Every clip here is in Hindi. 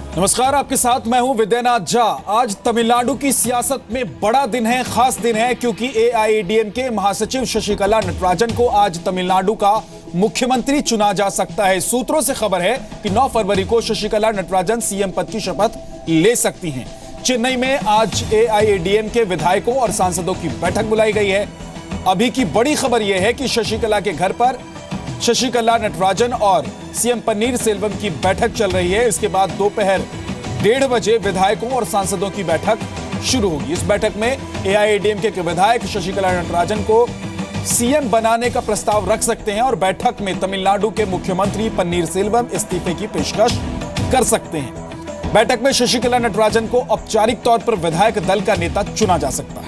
नमस्कार, आपके साथ मैं हूं विद्यानाथ झा। आज तमिलनाडु की सियासत में बड़ा दिन है, खास दिन है, क्योंकि एआईएडीएमके महासचिव शशिकला नटराजन को आज तमिलनाडु का मुख्यमंत्री चुना जा सकता है। सूत्रों से खबर है कि 9 फरवरी को शशिकला नटराजन सीएम पद की शपथ ले सकती हैं। चेन्नई में आज एआईएडीएमके विधायकों और सांसदों की बैठक बुलाई गई है। अभी की बड़ी खबर यह है कि शशिकला के घर पर शशिकला नटराजन और सीएम पन्नीर सेल्वम की बैठक चल रही है। इसके बाद दोपहर 1:30 बजे विधायकों और सांसदों की बैठक शुरू होगी। इस बैठक में एआईएडीएमके के विधायक शशिकला नटराजन को सीएम बनाने का प्रस्ताव रख सकते हैं और बैठक में तमिलनाडु के मुख्यमंत्री पन्नीर सेल्वम इस्तीफे की पेशकश कर सकते हैं। बैठक में शशिकला नटराजन को औपचारिक तौर पर विधायक दल का नेता चुना जा सकता है।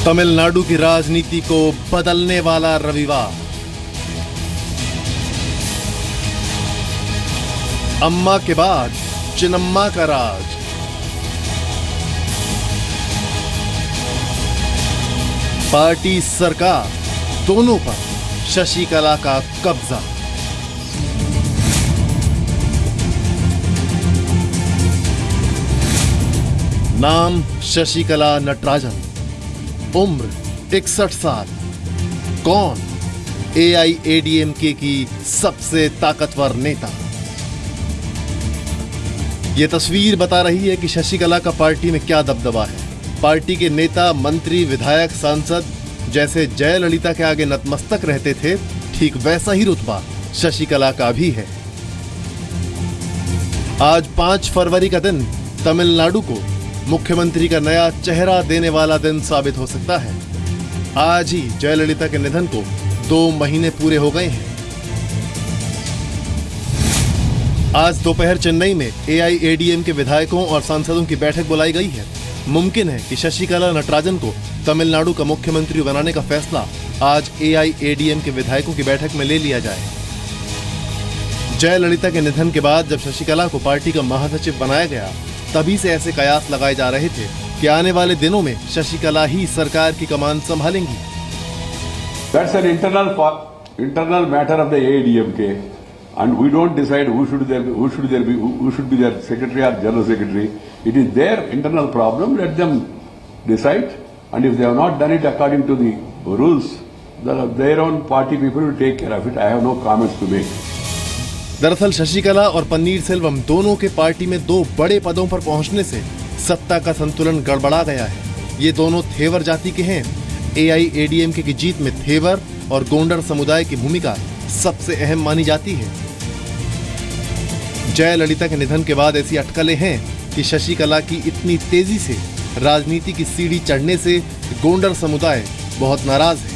तमिलनाडु की राजनीति को बदलने वाला रविवार। अम्मा के बाद चिन्नम्मा का राज। पार्टी सरकार दोनों पर शशिकला का कब्जा। नाम शशिकला नटराजन, उम्र 61 साल। कौन? एआईएडीएमके की सबसे ताकतवर नेता। यह तस्वीर बता रही है कि शशिकला का पार्टी में क्या दबदबा है। पार्टी के नेता, मंत्री, विधायक, सांसद जैसे जयललिता के आगे नतमस्तक रहते थे, ठीक वैसा ही रुतबा शशिकला का भी है। आज 5 फरवरी का दिन तमिलनाडु को मुख्यमंत्री का नया चेहरा देने वाला दिन साबित हो सकता है। आज ही जयललिता के निधन को 2 महीने पूरे हो गए हैं। आज दोपहर चेन्नई में एआईएडीएम के विधायकों और सांसदों की बैठक बुलाई गई है। मुमकिन है कि शशिकला नटराजन को तमिलनाडु का मुख्यमंत्री बनाने का फैसला आज एआईएडीएम के विधायकों की बैठक में ले लिया जाए। जयललिता के निधन के बाद जब शशिकला को पार्टी का महासचिव बनाया गया, तभी से ऐसे कयास लगाए जा रहे थे कि आने वाले दिनों में शशिकला ही सरकार की कमान संभालेंगी। That's an internal matter of the AIADMK, and we don't decide who should be their secretary or general secretary. It is their internal problem. Let them decide, and if they have not done it according to the rules, their own party people will take care of it. I have no comments to make. दरअसल शशिकला और पन्नीर सेल्वम दोनों के पार्टी में 2 बड़े पदों पर पहुंचने से सत्ता का संतुलन गड़बड़ा गया है। ये दोनों थेवर जाति के हैं। एआईएडीएमके की जीत में थेवर और गोंडर समुदाय की भूमिका सबसे अहम मानी जाती है। जयललिता के निधन के बाद ऐसी अटकलें हैं कि शशिकला की इतनी तेजी से राजनीति की सीढ़ी चढ़ने से गोंडर समुदाय बहुत नाराज है।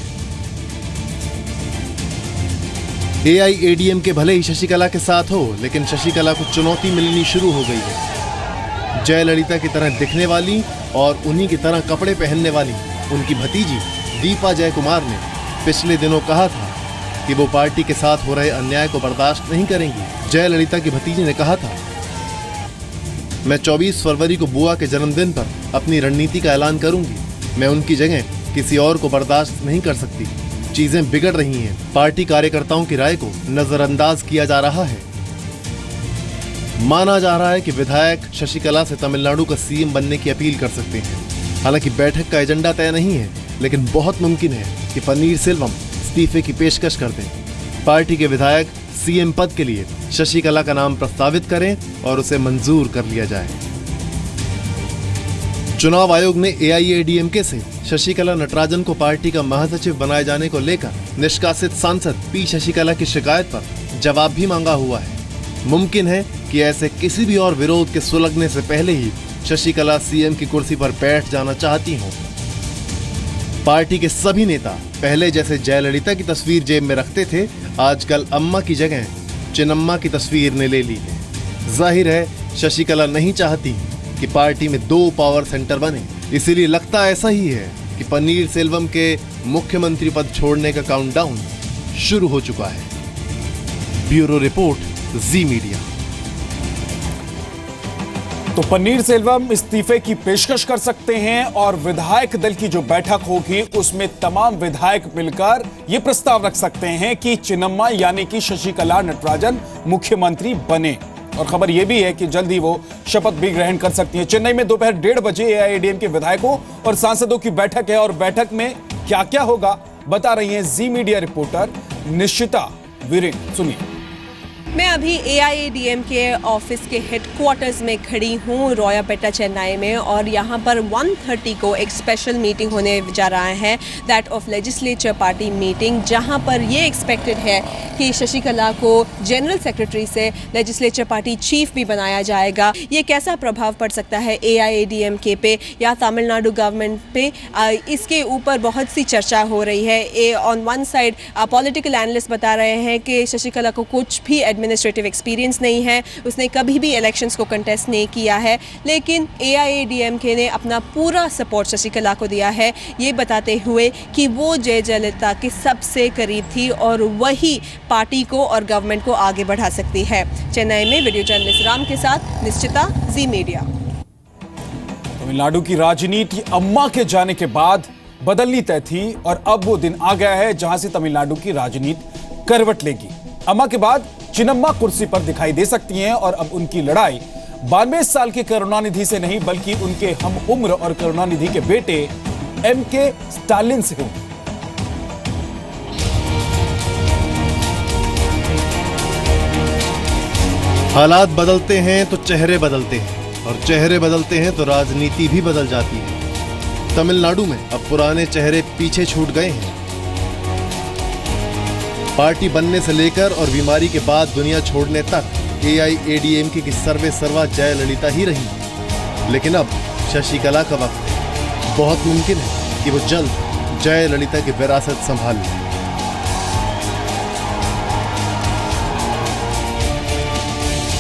एआईएडीएमके भले ही शशिकला के साथ हो, लेकिन शशिकला को चुनौती मिलनी शुरू हो गई है। जयललिता की तरह दिखने वाली और उन्हीं की तरह कपड़े पहनने वाली उनकी भतीजी दीपा जयकुमार ने पिछले दिनों कहा था कि वो पार्टी के साथ हो रहे अन्याय को बर्दाश्त नहीं करेंगी। जयललिता की भतीजी ने कहा था, मैं 24 फरवरी को बुआ के जन्मदिन पर अपनी रणनीति का ऐलान करूंगी। मैं उनकी जगह किसी और को बर्दाश्त नहीं कर सकती। चीजें बिगड़ रही हैं। पार्टी कार्यकर्ताओं की राय को नजरअंदाज किया जा रहा है। माना जा रहा है कि विधायक शशिकला से तमिलनाडु का सीएम बनने की अपील कर सकते हैं। हालांकि बैठक का एजेंडा तय नहीं है, लेकिन बहुत मुमकिन है कि पन्नीर सेल्वम इस्तीफे की पेशकश कर दें। पार्टी के विधायक सीएम पद के लिए शशिकला का नाम प्रस्तावित करें और उसे मंजूर कर लिया जाए। चुनाव आयोग ने एआईएडीएमके से शशिकला नटराजन को पार्टी का महासचिव बनाए जाने को लेकर निष्कासित सांसद पी शशिकला की शिकायत पर जवाब भी मांगा हुआ है। मुमकिन है कि ऐसे किसी भी और विरोध के सुलगने से पहले ही शशिकला सीएम की कुर्सी पर बैठ जाना चाहती हों। पार्टी के सभी नेता पहले जैसे जयललिता की तस्वीर जेब में रखते थे, आजकल अम्मा की जगह चिन्नम्मा की तस्वीर ने ले ली है। जाहिर है शशिकला नहीं चाहती कि पार्टी में 2 पावर सेंटर बने। इसीलिए लगता ऐसा ही है कि पन्नीर सेल्वम के मुख्यमंत्री पद छोड़ने का काउंटडाउन शुरू हो चुका है। ब्यूरो रिपोर्ट, जी मीडिया। तो पन्नीर सेल्वम इस्तीफे की पेशकश कर सकते हैं और विधायक दल की जो बैठक होगी उसमें तमाम विधायक मिलकर यह प्रस्ताव रख सकते हैं कि चिन्नम्मा यानी कि शशिकला नटराजन मुख्यमंत्री बने। और खबर यह भी है कि जल्द ही वो शपथ भी ग्रहण कर सकती हैं। चेन्नई में दोपहर 1:30 बजे एआईएडीएम के विधायकों और सांसदों की बैठक है और बैठक में क्या क्या होगा बता रही हैं जी मीडिया रिपोर्टर निश्चिता वीरेन। सुनिए। मैं अभी एआईएडीएम के ऑफिस के हेडक्वार्टर्स में खड़ी हूँ रोयापेटा चेन्नई में, और यहाँ पर 1:30 को एक स्पेशल मीटिंग होने जा रहा है, that of legislature party meeting, जहाँ पर ये एक्सपेक्टेड है कि शशिकला को जनरल सेक्रेटरी से लेजिस्लेचर पार्टी चीफ भी बनाया जाएगा। ये कैसा प्रभाव पड़ सकता है एआईएडीएम के पे या तमिलनाडु गवर्नमेंट पे, इसके ऊपर बहुत सी चर्चा हो रही है। On one side political analyst बता रहे हैं कि शशिकला को कुछ भी एडमिनिस्ट्रेटिव एक्सपीरियंस नहीं है, उसने कभी भी इलेक्शंस को कंटेस्ट नहीं किया है, लेकिन एआईएडीएमके ने अपना पूरा सपोर्ट शशिकला को दिया है, ये बताते हुए कि वो जयललिता के सबसे करीब थी और वही पार्टी को और गवर्नमेंट को आगे बढ़ा सकती है। चेन्नई में वीडियो जर्नलिस्ट राम के साथ निश्चिता, जी मीडिया। तमिलनाडु की राजनीति अम्मा के जाने के बाद बदलनी तय थी और अब वो दिन आ गया है जहां से तमिलनाडु की राजनीति करवट लेगी। अम्मा के बाद चिन्नम्मा कुर्सी पर दिखाई दे सकती हैं और अब उनकी लड़ाई 92 साल के करुणानिधि से नहीं बल्कि उनके हम उम्र और करुणानिधि के बेटे एमके स्टालिन से होगी। हालात बदलते हैं तो चेहरे बदलते हैं और चेहरे बदलते हैं तो राजनीति भी बदल जाती है। तमिलनाडु में अब पुराने चेहरे पीछे छूट गए हैं। पार्टी बनने से लेकर और बीमारी के बाद दुनिया छोड़ने तक एआईएडीएमके की सर्वे सर्वा जयललिता ही रही, लेकिन अब शशिकला का वक्त है। बहुत मुमकिन है कि वो जल्द जयललिता की विरासत संभाल ले।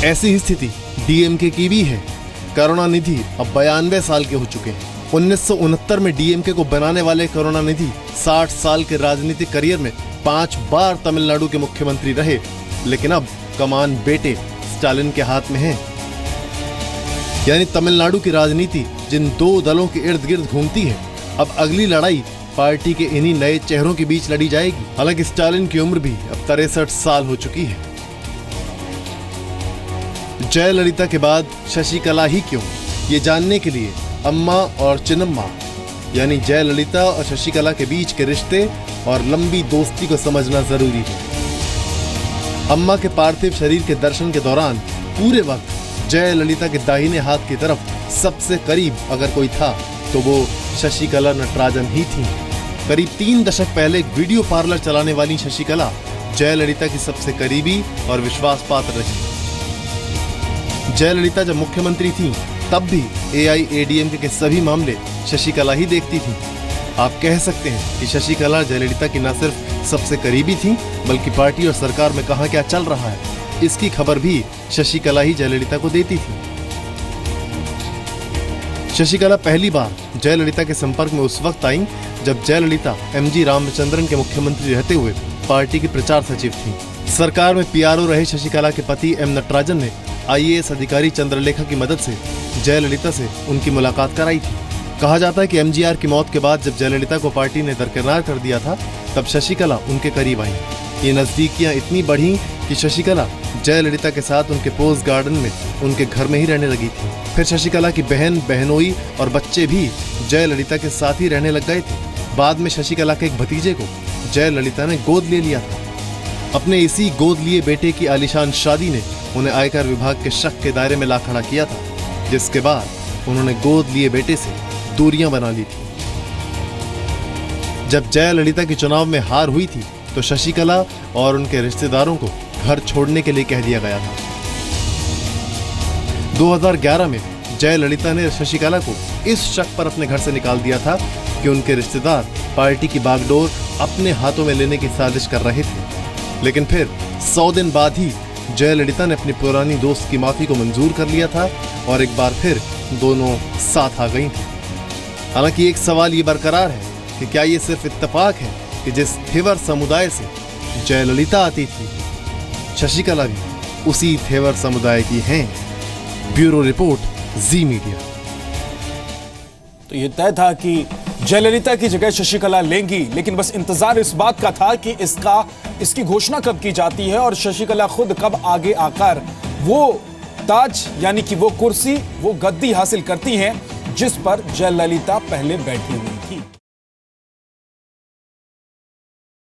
ऐसी ही स्थिति डीएमके की भी है। करुणानिधि अब 92 साल के हो चुके हैं। 1969 में डीएमके को बनाने वाले करुणानिधि 60 साल के राजनीतिक करियर में 5 बार तमिलनाडु के मुख्यमंत्री रहे, लेकिन अब कमान बेटे स्टालिन के हाथ में है। यानी तमिलनाडु की राजनीति जिन दो दलों के इर्द गिर्द घूमती है, अब अगली लड़ाई पार्टी के इन्हीं नए चेहरों के बीच लड़ी जाएगी। हालांकि स्टालिन की उम्र भी अब 63 साल हो चुकी है। जयललिता के बाद शशिकला ही क्यों, ये जानने के लिए अम्मा और चिन्नम्मा यानी जयललिता और शशिकला के बीच के रिश्ते और लंबी दोस्ती को समझना जरूरी है। अम्मा के पार्थिव शरीर के दर्शन के दौरान पूरे वक्त जयललिता के दाहिने हाथ की तरफ सबसे करीब अगर कोई था तो वो शशिकला नटराजन ही थी। करीब 3 दशक पहले एक वीडियो पार्लर चलाने वाली शशिकला जयललिता की सबसे करीबी और विश्वास पात्र रही। जयललिता जब मुख्यमंत्री थी तब भी एआईएडीएमके के सभी मामले शशिकला ही देखती थी। आप कह सकते हैं कि शशिकला जयललिता की न सिर्फ सबसे करीबी थी बल्कि पार्टी और सरकार में कहां क्या चल रहा है इसकी खबर भी शशिकला ही जयललिता को देती थी। शशिकला पहली बार जयललिता के संपर्क में उस वक्त आई जब जयललिता एमजी रामचंद्रन के मुख्यमंत्री रहते हुए पार्टी की प्रचार सचिव थी। सरकार में पीआरओ रहे शशिकला के पति एम नटराजन ने आईएएस अधिकारी चंद्रलेखा की मदद से जयललिता से उनकी मुलाकात कराई थी। कहा जाता है कि एमजीआर की मौत के बाद जब जयललिता को पार्टी ने दरकिनार कर दिया था तब शशिकला उनके करीब आई। ये नजदीकियां इतनी बढ़ी कि शशिकला जयललिता के साथ उनके पोस्ट गार्डन में उनके घर में ही रहने लगी थी। फिर शशिकला की बहन, बहनोई और बच्चे भी जयललिता के साथ ही रहने लग गए थे। बाद में शशिकला के एक भतीजे को जयललिता ने गोद ले लिया था। अपने इसी गोद लिए बेटे की आलीशान शादी ने उन्हें आयकर विभाग के शक के दायरे में ला खड़ा किया था, जिसके बाद उन्होंने गोद लिए बेटे से दूरियां बना ली थी। जब जयललिता की चुनाव में हार हुई थी तो शशिकला और उनके रिश्तेदारों को घर छोड़ने के लिए कह दिया गया था। 2011 में जयललिता ने शशिकला को इस शक पर अपने घर से निकाल दिया था कि उनके रिश्तेदार पार्टी की बागडोर अपने हाथों में लेने की साजिश कर रहे थे। लेकिन फिर 100 दिन बाद ही जयललिता ने अपनी पुरानी दोस्त की माफी को मंजूर कर लिया था और एक बार फिर दोनों साथ आ गई थी। हालांकि एक सवाल ये बरकरार है कि क्या ये सिर्फ इत्तेफाक है कि जिस थेवर समुदाय से जयललिता आती थी शशिकला भी उसी थेवर समुदाय की हैं। ब्यूरो रिपोर्ट, जी मीडिया। तो ये तय था कि जयललिता की जगह शशिकला लेंगी, लेकिन बस इंतजार इस बात का था कि इसकी घोषणा कब की जाती है और शशिकला खुद कब आगे आकर वो ताज यानी कि वो कुर्सी, वो गद्दी हासिल करती हैं जिस पर जयललिता पहले बैठी हुई।